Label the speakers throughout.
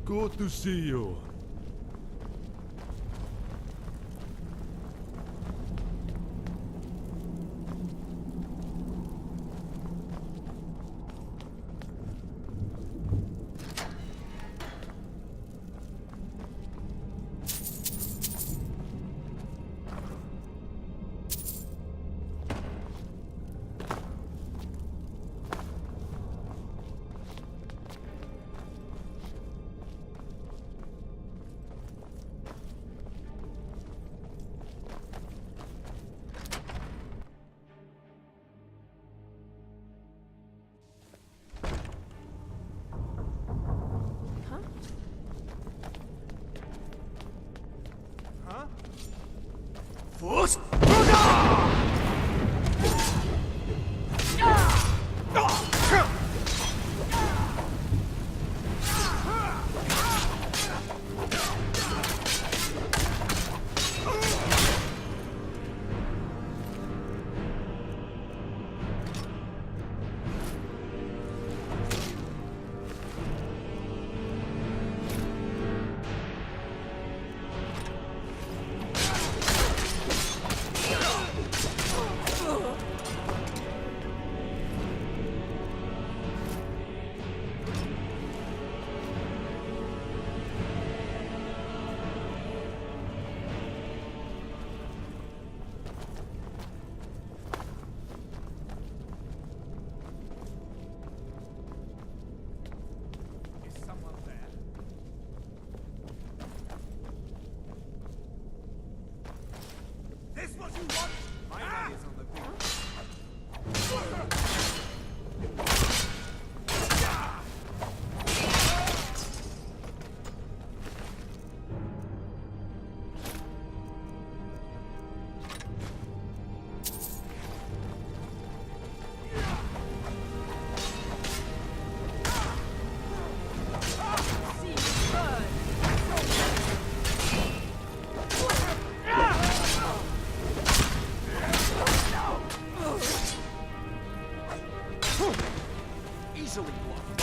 Speaker 1: Good to see you.
Speaker 2: First, this what you want? My head is on the beat. Easily blocked.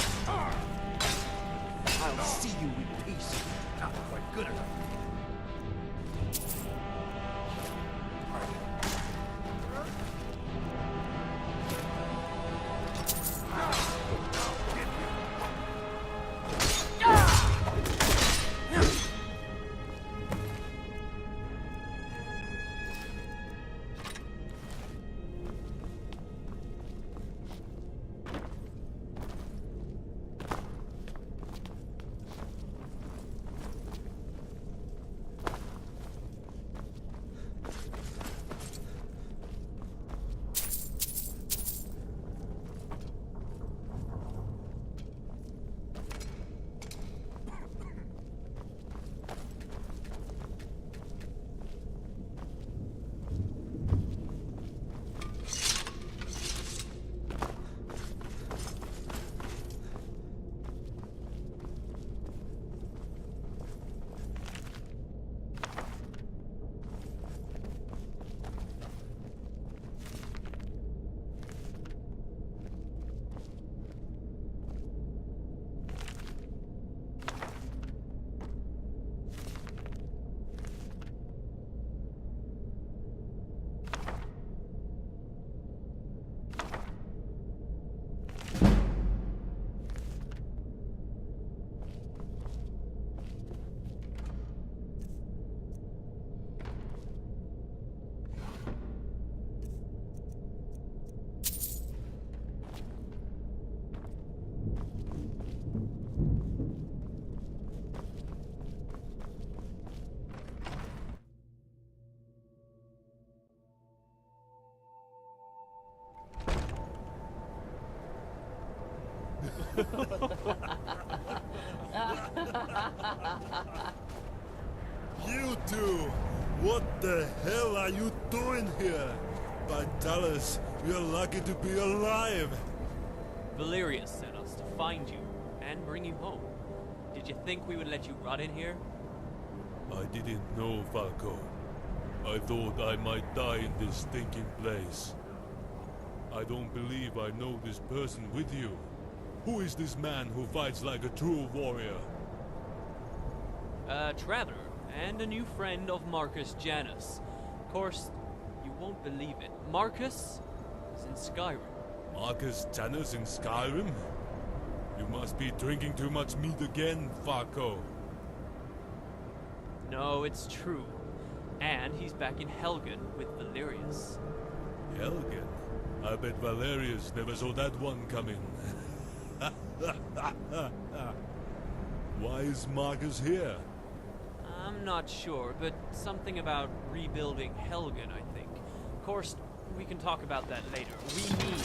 Speaker 2: I'll see you in peace. Not quite good enough.
Speaker 1: You two! What the hell are you doing here? Vitalis, we're lucky to be alive!
Speaker 3: Valerius sent us to find you and bring you home. Did you think we would let you rot in here?
Speaker 1: I didn't know, Falco. I thought I might die in this stinking place. I don't believe I know this person with you. Who is this man who fights like a true warrior?
Speaker 3: A traveler, and a new friend of Marcus Janus. Of course, you won't believe it. Marcus is in Skyrim.
Speaker 1: Marcus Janus in Skyrim? You must be drinking too much meat again, Falco.
Speaker 3: No, it's true. And he's back in Helgen with Valerius.
Speaker 1: Helgen? I bet Valerius never saw that one coming. Why is Marcus here?
Speaker 3: I'm not sure, but something about rebuilding Helgen, I think. Of course, we can talk about that later. We need...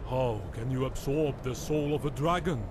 Speaker 1: How can you absorb the soul of a dragon?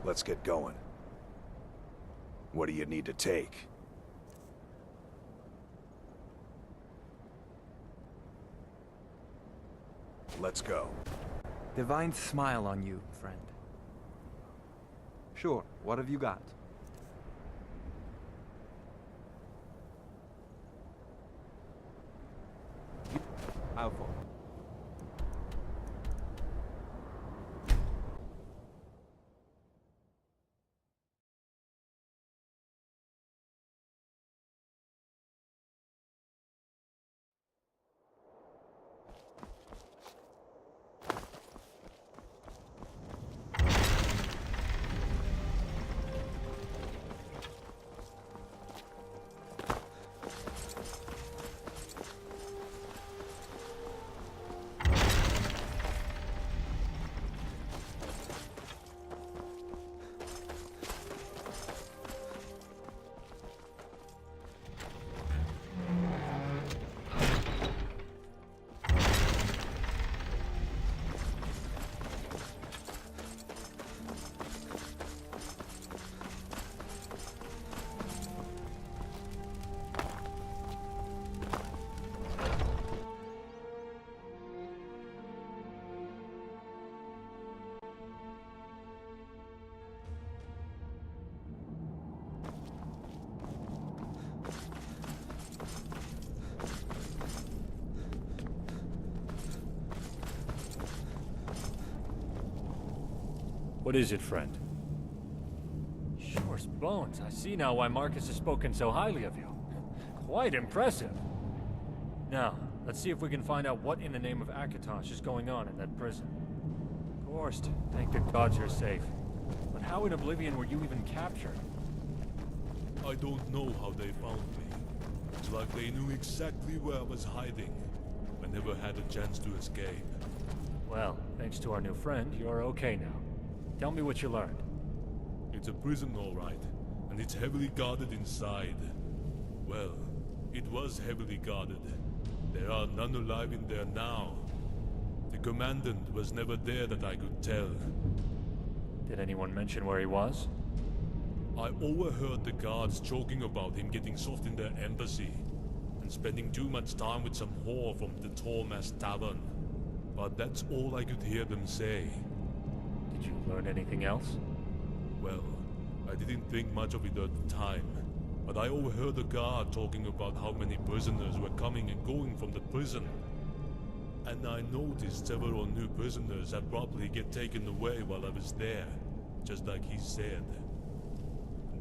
Speaker 2: Let's get going. What do you need to take? Let's go.
Speaker 4: Divine smile on you, friend. Sure, what have you got? How for?
Speaker 5: What is it, friend? Sure's bones. I see now why Marcus has spoken so highly of you. Quite impressive. Now, let's see if we can find out what in the name of Akatosh is going on in that prison. Of course, thank the gods you're safe. But how in Oblivion were you even captured?
Speaker 1: I don't know how they found me. It's like they knew exactly where I was hiding. I never had a chance to escape.
Speaker 5: Well, thanks to our new friend, you're okay now. Tell me what you learned.
Speaker 1: It's a prison, all right, and it's heavily guarded inside. Well, it was heavily guarded. There are none alive in there now. The commandant was never there that I could tell.
Speaker 5: Did anyone mention where he was?
Speaker 1: I overheard the guards joking about him getting soft in their embassy and spending too much time with some whore from the Tormas Tavern. But that's all I could hear them say.
Speaker 5: Did you learn anything else?
Speaker 1: Well, I didn't think much of it at the time, but I overheard a guard talking about how many prisoners were coming and going from the prison. And I noticed several new prisoners had probably get taken away while I was there, just like he said.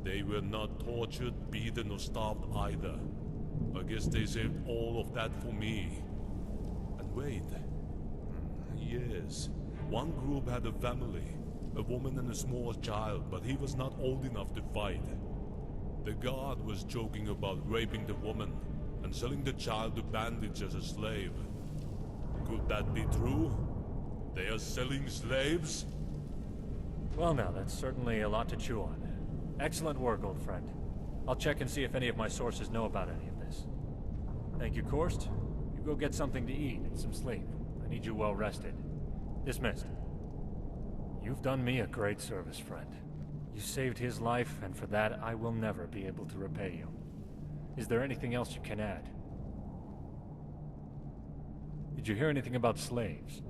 Speaker 1: They were not tortured, beaten, or starved either. I guess they saved all of that for me. And wait. Yes. One group had a family, a woman and a small child, but he was not old enough to fight. The guard was joking about raping the woman and selling the child to bandits as a slave. Could that be true? They are selling slaves?
Speaker 5: Well now, that's certainly a lot to chew on. Excellent work, old friend. I'll check and see if any of my sources know about any of this. Thank you, Korst. You go get something to eat and some sleep. I need you well rested. Dismissed. You've done me a great service, friend. You saved his life, and for that I will never be able to repay you. Is there anything else you can add? Did you hear anything about slaves?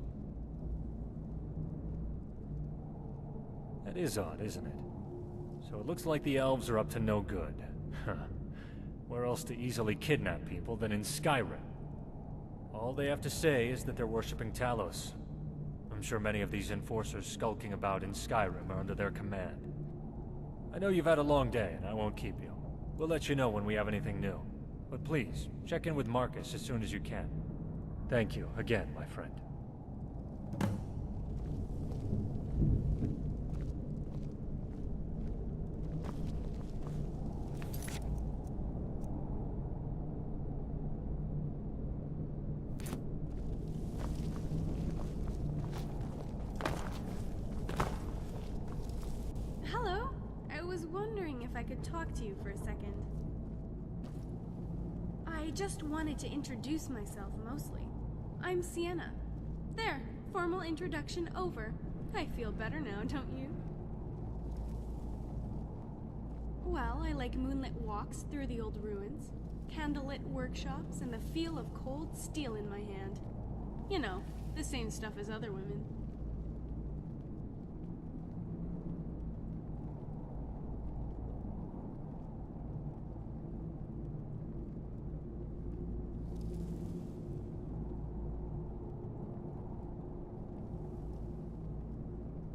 Speaker 5: That is odd, isn't it? So it looks like the elves are up to no good. Huh. Where else to easily kidnap people than in Skyrim? All they have to say is that they're worshipping Talos. I'm sure many of these enforcers skulking about in Skyrim are under their command. I know you've had a long day, and I won't keep you. We'll let you know when we have anything new. But please, check in with Marcus as soon as you can. Thank you again, my friend.
Speaker 6: Hello. I was wondering if I could talk to you for a second. I just wanted to introduce myself mostly. I'm Sienna. There, formal introduction over. I feel better now, don't you? Well, I like moonlit walks through the old ruins, candlelit workshops, and the feel of cold steel in my hand. You know, the same stuff as other women.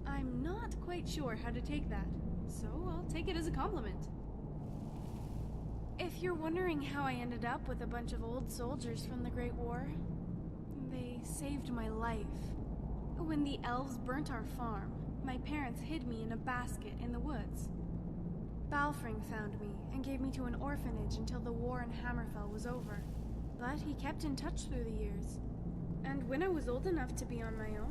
Speaker 6: I'm not quite sure how to take that, so I'll take it as a compliment. If you're wondering how I ended up with a bunch of old soldiers from the Great War, they saved my life. When the elves burnt our farm, my parents hid me in a basket in the woods. Balfring found me and gave me to an orphanage until the war in Hammerfell was over. But he kept in touch through the years. And when I was old enough to be on my own,